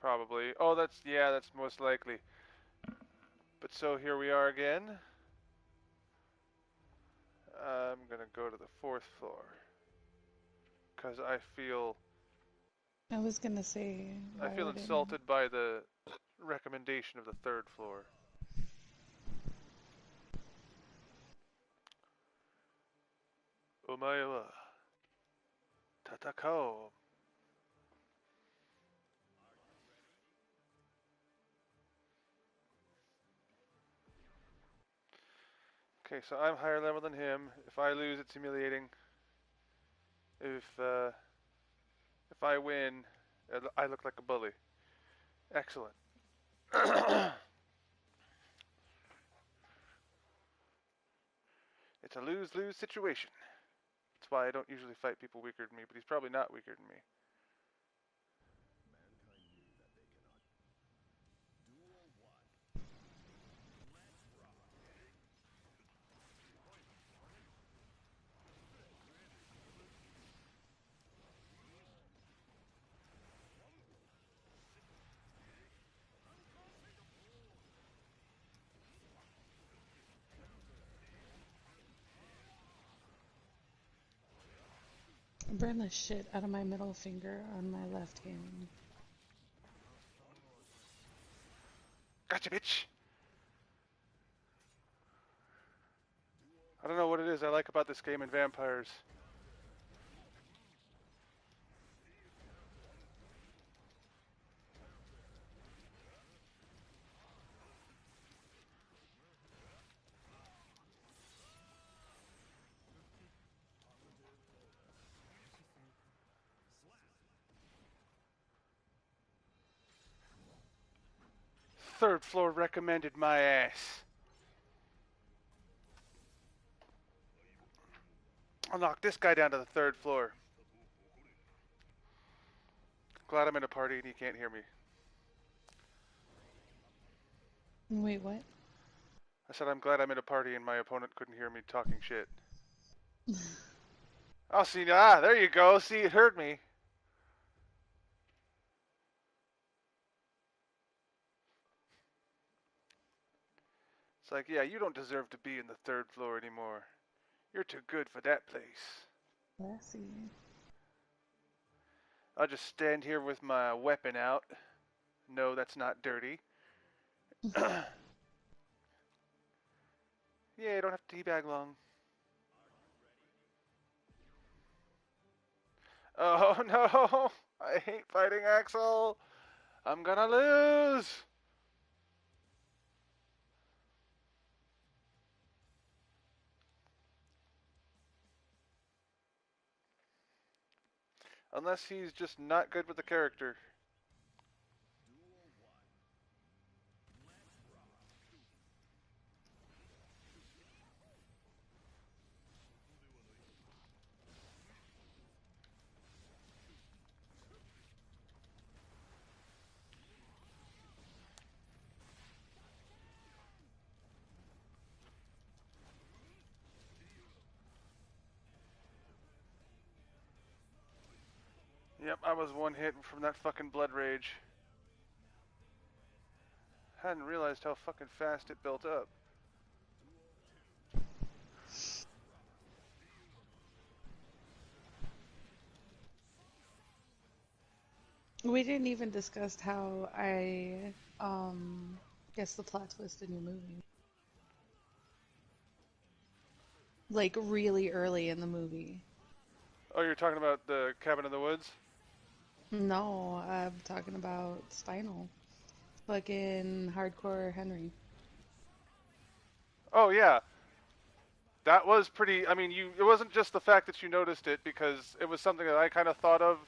Probably. Oh, that's most likely. But so here we are again. I'm gonna go to the fourth floor because I was gonna say, I why feel would it not? insulted by the recommendation of the third floor. Omae wa tatakao. Okay, so I'm higher level than him. If I lose, it's humiliating. If uh, if I win, I look like a bully. Excellent. It's a lose-lose situation. That's why I don't usually fight people weaker than me, but he's probably not weaker than me. I burn the shit out of my middle finger on my left hand. Gotcha, bitch! I don't know what it is I like about this game and vampires. Third floor recommended my ass. I'll knock this guy down to the third floor. Glad I'm in a party and he can't hear me. Wait, what? I said I'm glad I'm in a party and my opponent couldn't hear me talking shit. Oh, see, there you go. See, it heard me. It's like, yeah, you don't deserve to be in the third floor anymore. You're too good for that place. Classy. I'll just stand here with my weapon out. No, that's not dirty. Yeah, I don't have to teabag long. Oh no! I hate fighting Axel! I'm gonna lose! Unless he's just not good with the character. Yep, I was one hit from that fucking blood rage. Hadn't realized how fucking fast it built up. We didn't even discuss how I guess the plot twist in your movie. Like really early in the movie. Oh, you're talking about the cabin in the woods? No, I'm talking about Spinal. Fucking hardcore Henry. Oh yeah, that was pretty. I mean, it wasn't just the fact that you noticed it because it was something that I kind of thought of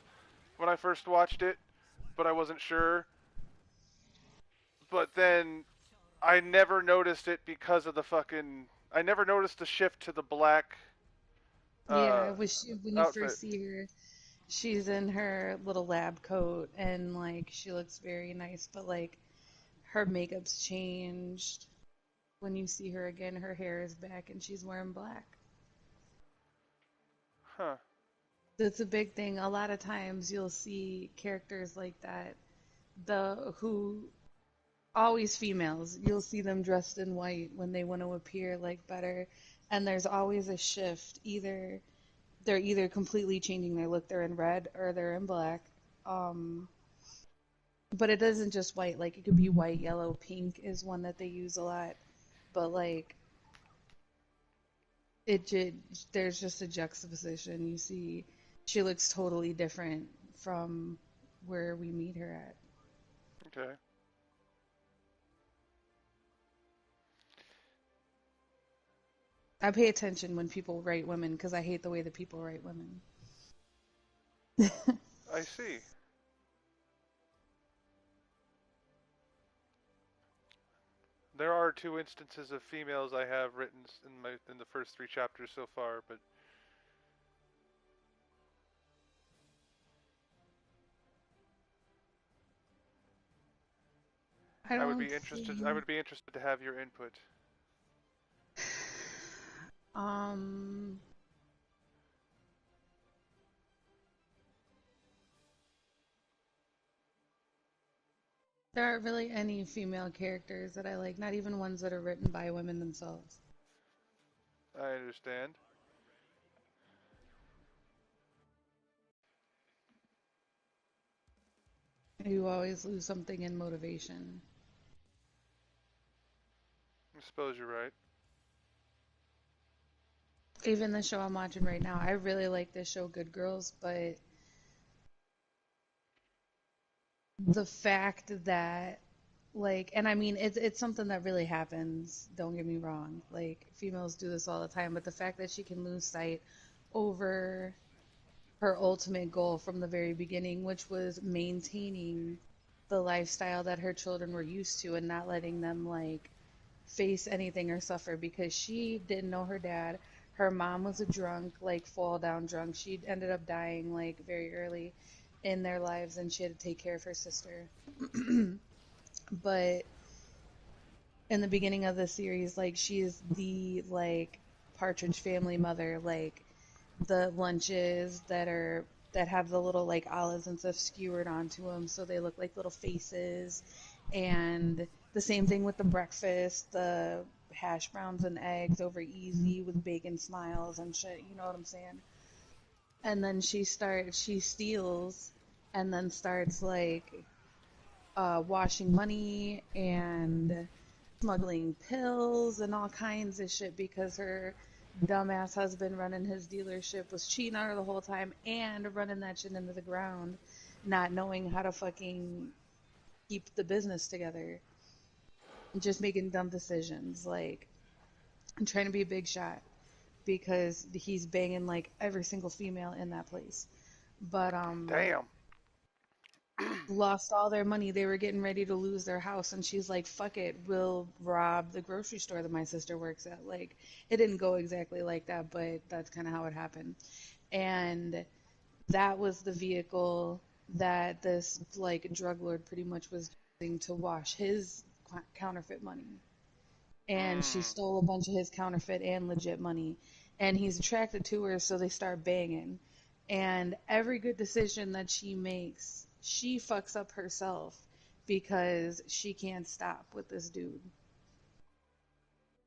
when I first watched it, but I wasn't sure. But then I never noticed it because of the fucking. I never noticed the shift to the black Yeah, uh, when you outfit. first see her, she's in her little lab coat and like she looks very nice, but like her makeup's changed. When you see her again, her hair is back and she's wearing black. Huh. That's a big thing. A lot of times you'll see characters like that the who always females. You'll see them dressed in white when they want to appear like better, and there's always a shift. Either they're either completely changing their look, they're in red or they're in black. Um, but it isn't just white. Like it could be white, yellow, pink is one that they use a lot. But like it there's just a juxtaposition. You see, she looks totally different from where we meet her at. Okay. I pay attention when people write women because I hate the way that people write women. I see. There are two instances of females I have written in the first three chapters so far, but I I would don't be interested. I think. would be interested to have your input. Um, there aren't really any female characters that I like, not even ones that are written by women themselves. I understand. You always lose something in motivation. I suppose you're right. Even the show I'm watching right now, I really like this show, Good Girls, but the fact that like, and I mean it's something that really happens, don't get me wrong, like females do this all the time, but the fact that she can lose sight over her ultimate goal from the very beginning, which was maintaining the lifestyle that her children were used to and not letting them like face anything or suffer, because she didn't know her dad. Her mom was a drunk, like fall down drunk. She ended up dying like very early in their lives, and she had to take care of her sister. But in the beginning of the series, like she is the like Partridge Family mother, like the lunches that have the little like olives and stuff skewered onto them so they look like little faces, and the same thing with the breakfast, the hash browns and eggs over easy with bacon smiles and shit, you know what I'm saying? And then she steals and then starts like washing money and smuggling pills and all kinds of shit because her dumbass husband running his dealership was cheating on her the whole time and running that shit into the ground, not knowing how to fucking keep the business together, just making dumb decisions, like trying to be a big shot because he's banging like every single female in that place. But Damn. lost all their money. They were getting ready to lose their house, and she's like, "Fuck it, we'll rob the grocery store that my sister works at." Like, it didn't go exactly like that, but that's kind of how it happened. And that was the vehicle that this like drug lord pretty much was using to wash his counterfeit money. And she Mm. stole a bunch of his counterfeit and legit money. And he's attracted to her, so they start banging. And every good decision that she makes, she fucks up herself because she can't stop with this dude.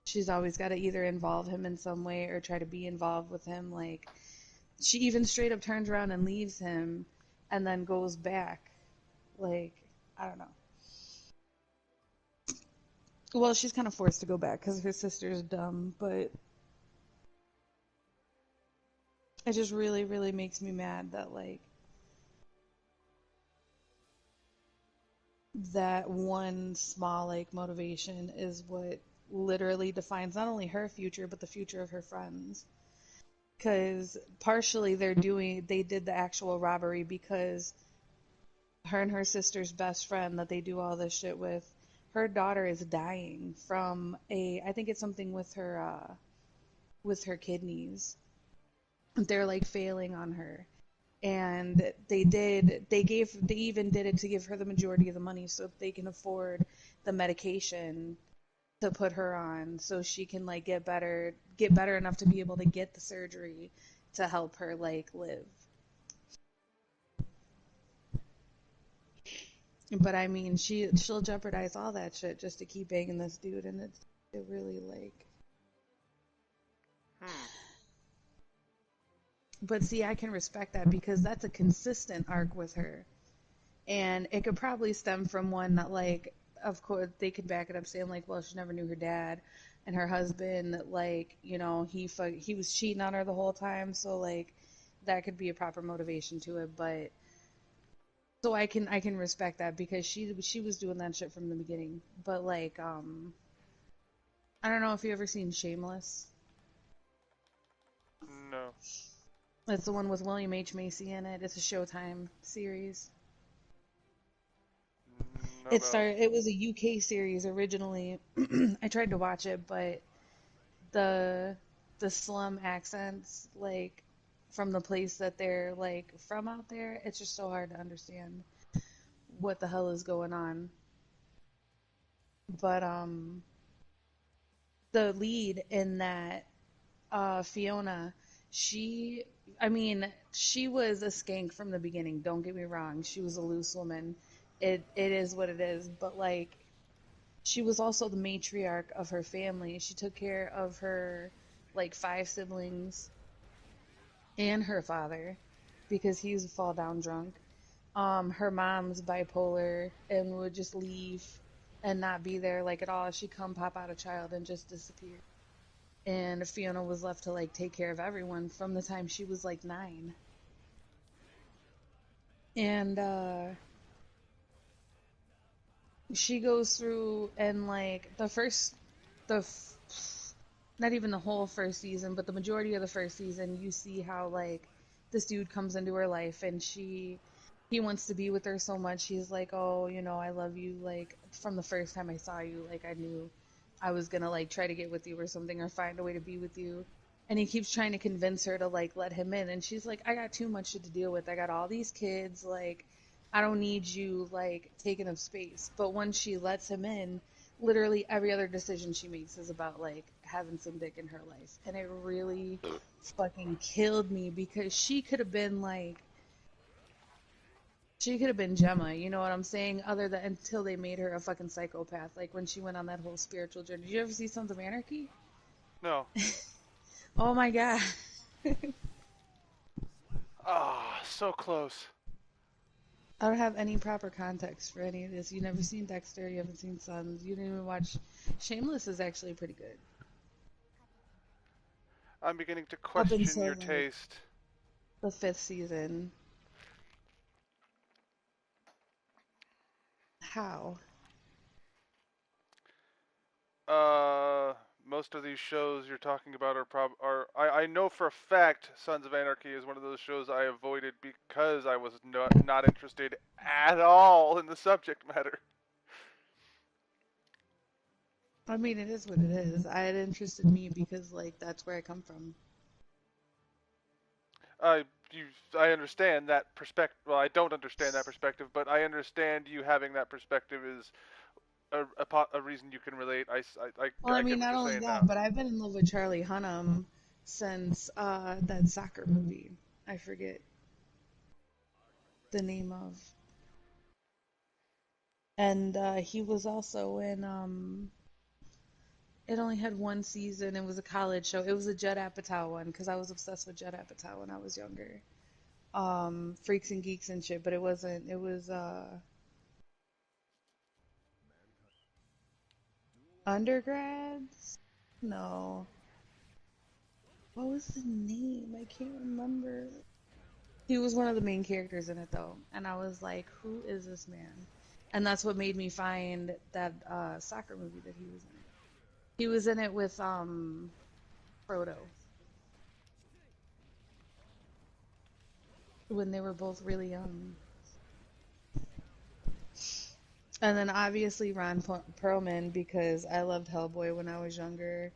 She's always got to either involve him in some way or try to be involved with him. Like, she even straight up turns around and leaves him and then goes back. Like, I don't know. Well, she's kind of forced to go back because her sister's dumb, but it just really, really makes me mad that, like, that one small, like, motivation is what literally defines not only her future, but the future of her friends. Because partially they did the actual robbery because her and her sister's best friend that they do all this shit with, her daughter is dying from I think it's something with her kidneys. They're like failing on her. And they even did it to give her the majority of the money so they can afford the medication to put her on so she can like get better enough to be able to get the surgery to help her like live. But I mean, she'll jeopardize all that shit just to keep banging this dude, and it really like. Hmm. But see, I can respect that because that's a consistent arc with her, and it could probably stem from one that like, of course, they could back it up saying like, well, she never knew her dad, and her husband like, he was cheating on her the whole time, so like, that could be a proper motivation to it, but. So I can respect that because she was doing that shit from the beginning. But like I don't know if you ever seen Shameless. No. It's the one with William H. Macy in it. It's a Showtime series. No bells. It was a UK series originally. I tried to watch it, but the the slum accents like from the place that they're like from out there, it's just so hard to understand what the hell is going on. But the lead in that Fiona, she, I mean, she was a skank from the beginning. Don't get me wrong. She was a loose woman. It is what it is. But like, she was also the matriarch of her family. She took care of her like five siblings and her father because he was a fall down drunk. Her mom's bipolar and would just leave and not be there like at all. She'd come pop out a child and just disappear. And Fiona was left to like take care of everyone from the time she was like 9. And she goes through and like not even the whole first season, but the majority of the first season, you see how like this dude comes into her life and he wants to be with her so much. He's like, "Oh, I love you like from the first time I saw you, like I knew I was going to like try to get with you or something or find a way to be with you." And he keeps trying to convince her to like let him in and she's like, "I got too much shit to deal with. I got all these kids, like I don't need you like taking up space." But when she lets him in, literally every other decision she makes is about like having some dick in her life. And it really fucking killed me because she could have been Gemma, you know what I'm saying? Other than until they made her a fucking psychopath, like when she went on that whole spiritual journey. Did you ever see Sons of Anarchy? No. Oh my god. Ah, so close. I don't have any proper context for any of this. You never seen Dexter, you haven't seen Sons, you didn't even watch Shameless is actually pretty good. I'm beginning to Up question until your like taste. the fifth season. How? Uh, most of these shows you're talking about I know for a fact Sons of Anarchy is one of those shows I avoided because I was not interested at all in the subject matter. I mean, it is what it is. It interested me because, like, that's where I come from. I you I understand that perspective. Well, I don't understand that perspective, but I understand you having that perspective is a reason you can relate. Well, I I get mean, what not you're only saying that, now. but I've been in love with Charlie Hunnam since that soccer movie. I forget the name of. And he was also in. It only had one season. It was a college show. It was a Judd Apatow one because I was obsessed with Judd Apatow when I was younger. Freaks and Geeks and shit, but it wasn't. It was undergrads. No, what was the name? I can't remember. He was one of the main characters in it though, and I was like, "Who is this man?" And that's what made me find that soccer movie that he was in. He was in it with Frodo when they were both really young. And then obviously Perlman because I loved Hellboy when I was younger.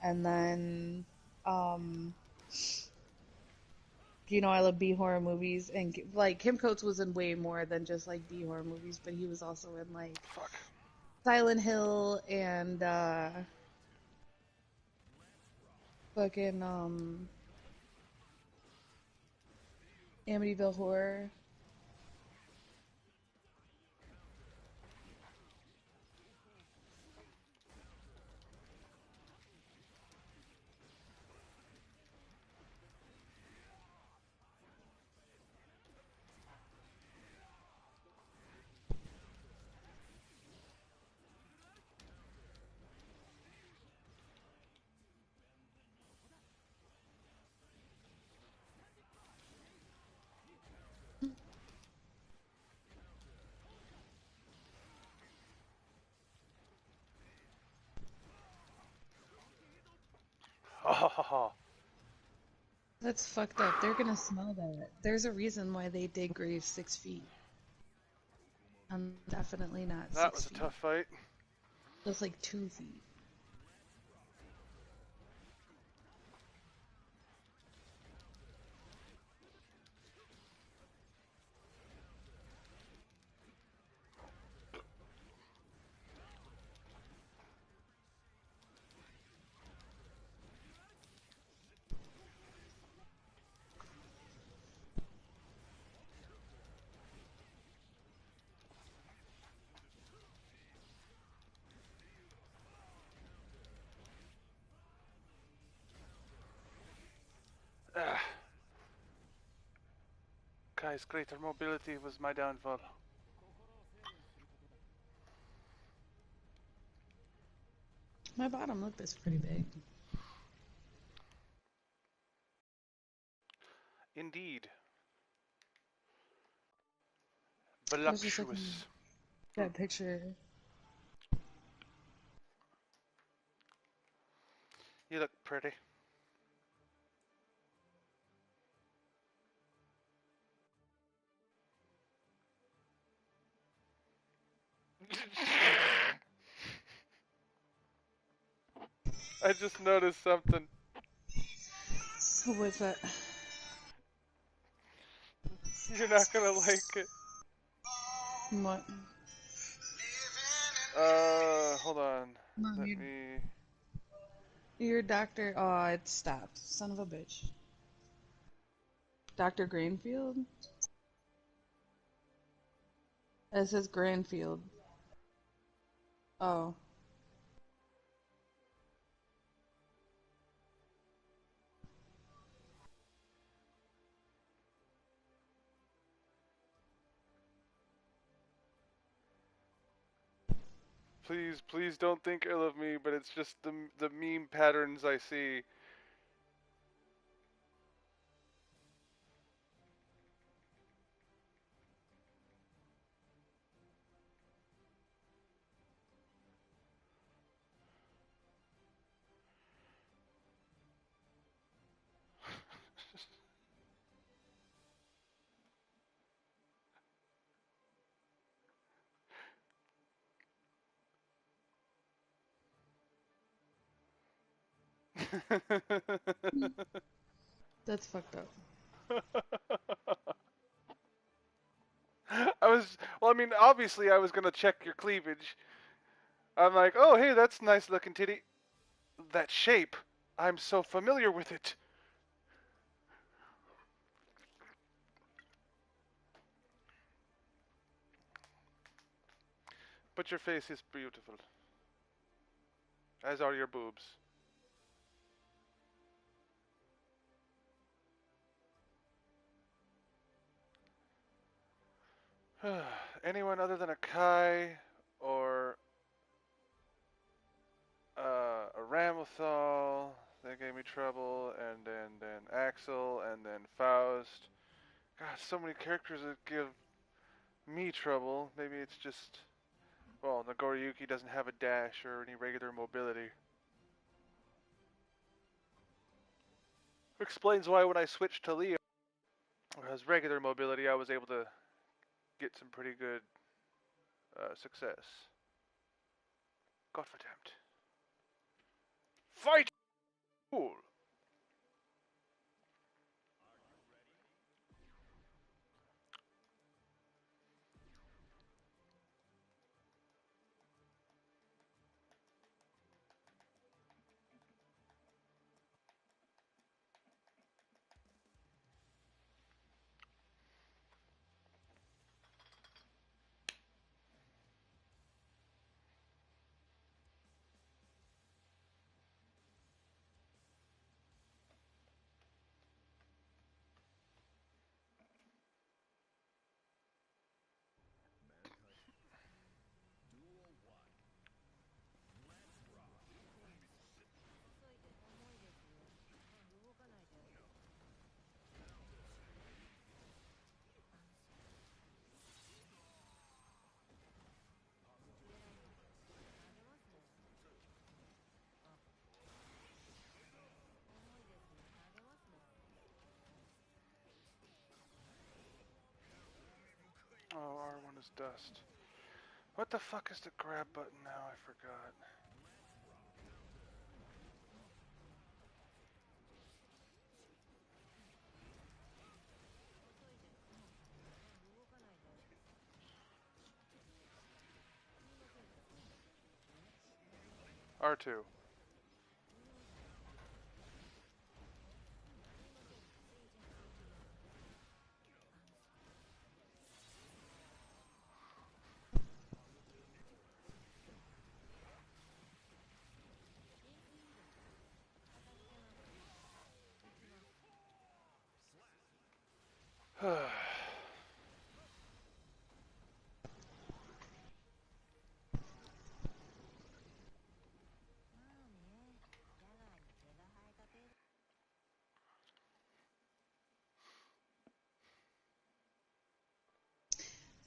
And then, um, I love B horror movies. And like Kim Coates was in way more than just like B horror movies, but he was also in like Fuck. Silent Hill and fucking Amityville Horror. That's fucked up. They're gonna smell that. There's a reason why they dig graves 6 feet. I'm definitely not That six was a feet. tough fight. That's like 2 feet. Ah, Kai's greater mobility was my downfall. My bottom lip is pretty big. Indeed. I was just looking Voluptuous. at that picture. You look pretty. I just noticed something. What's that? You're not gonna like it. What? Hold on. Mom, Let your me. your doctor. Oh, it stopped. Son of a bitch. Dr. Granfield? It says Granfield. Oh. Please don't think ill of me, but it's just the meme patterns I see. That's fucked up. I mean, obviously I was gonna check your cleavage. I'm like, oh, hey, that's nice looking titty. That shape, I'm so familiar with it. But your face is beautiful, as are your boobs. Anyone other than a Kai or a Ramethal, they gave me trouble, and then Axel, and then Faust. God, so many characters that give me trouble. Maybe it's just, well, Nagoriyuki doesn't have a dash or any regular mobility. Explains why when I switched to Leo, who has regular mobility, I was able to get some pretty good success. Gottverdammt. Fight! Cool. dust. What the fuck is the grab button now? I forgot. R2.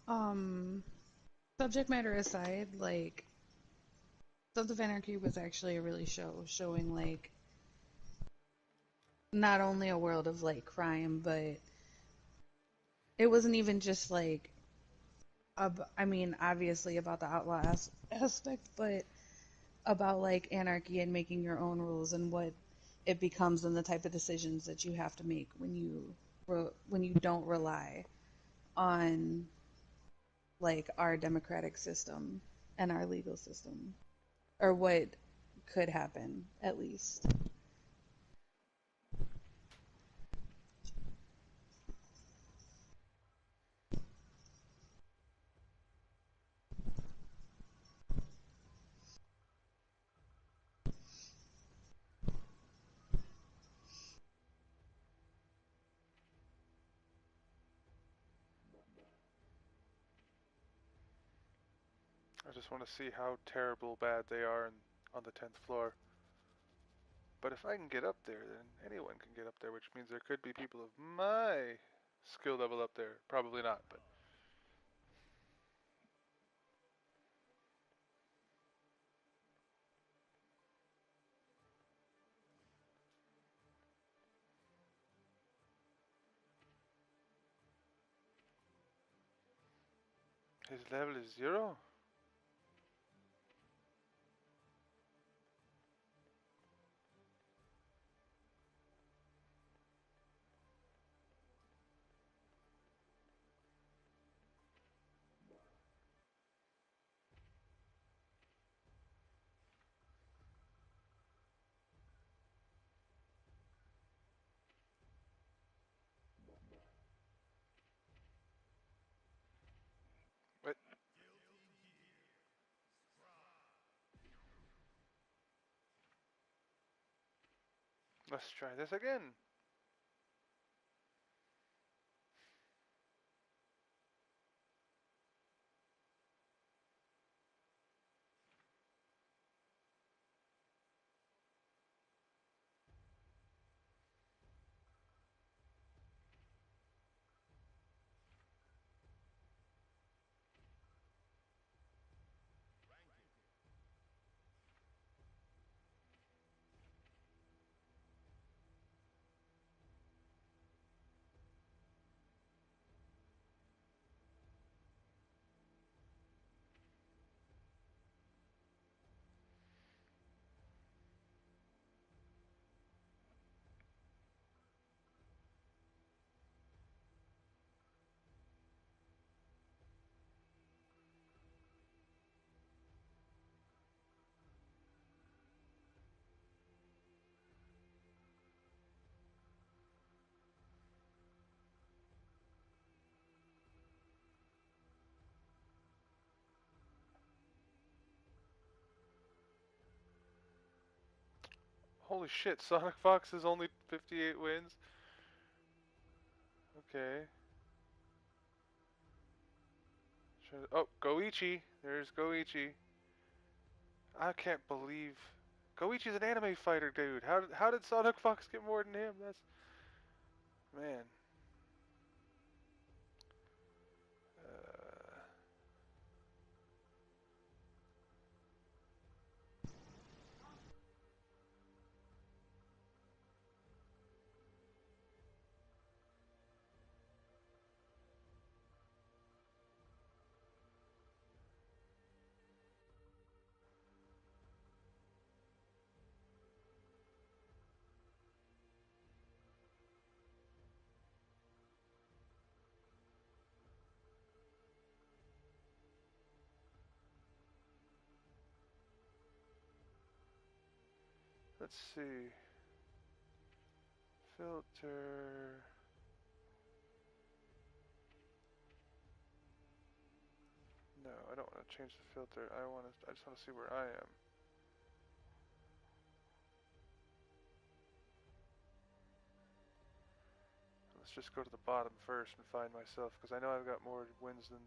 Um, Subject matter aside, like Sons of Anarchy was actually a really showing like not only a world of like crime, but it wasn't even just like I mean, obviously about the outlaw aspect, but about like anarchy and making your own rules and what it becomes and the type of decisions that you have to make when you don't rely on like our democratic system and our legal system or what could happen at least. I just want to see how terrible bad they are on the 10th floor. But if I can get up there, then anyone can get up there, which means there could be people of my skill level up there. Probably not, but his level is 0? Wait, let's try this again. Holy shit, Sonic Fox is only 58 wins? Okay. Oh, Goichi. There's Goichi. I can't believe Goichi's an anime fighter, dude. How did Sonic Fox get more than him? That's man. Uh, Let's see. Filter. No, I don't want to change the filter. I just want to see where I am. Let's just go to the bottom first and find myself, because I know I've got more wins than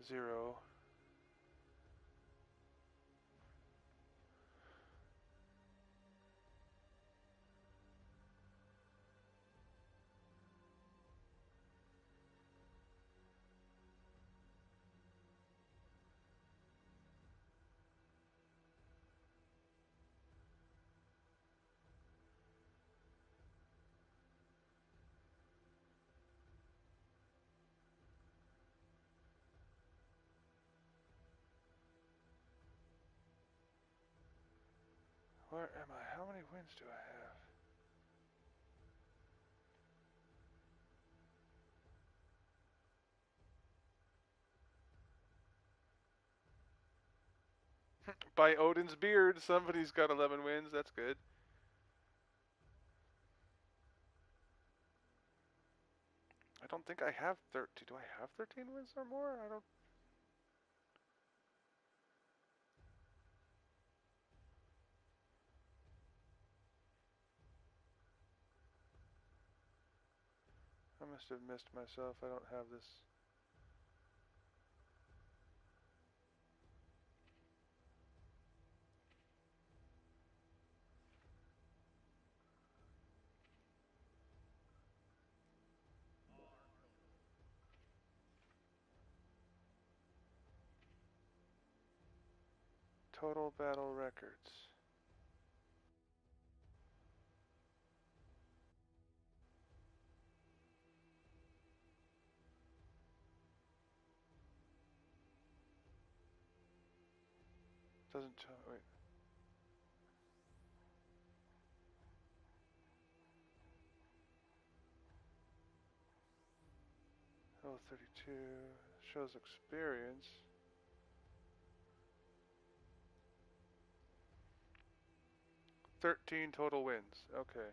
0. Where am I? How many wins do I have? By Odin's beard, somebody's got 11 wins. That's good. I don't think I have 13. Do I have 13 wins or more? I don't. I must have missed myself. I don't have this. Total battle records. Doesn't tell. Wait. Oh, 32. Shows experience. 13 total wins. Okay.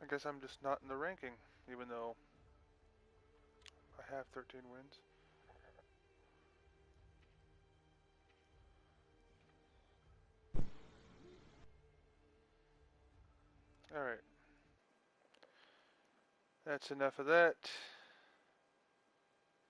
I guess I'm just not in the ranking, even though I have 13 wins. Alright. That's enough of that.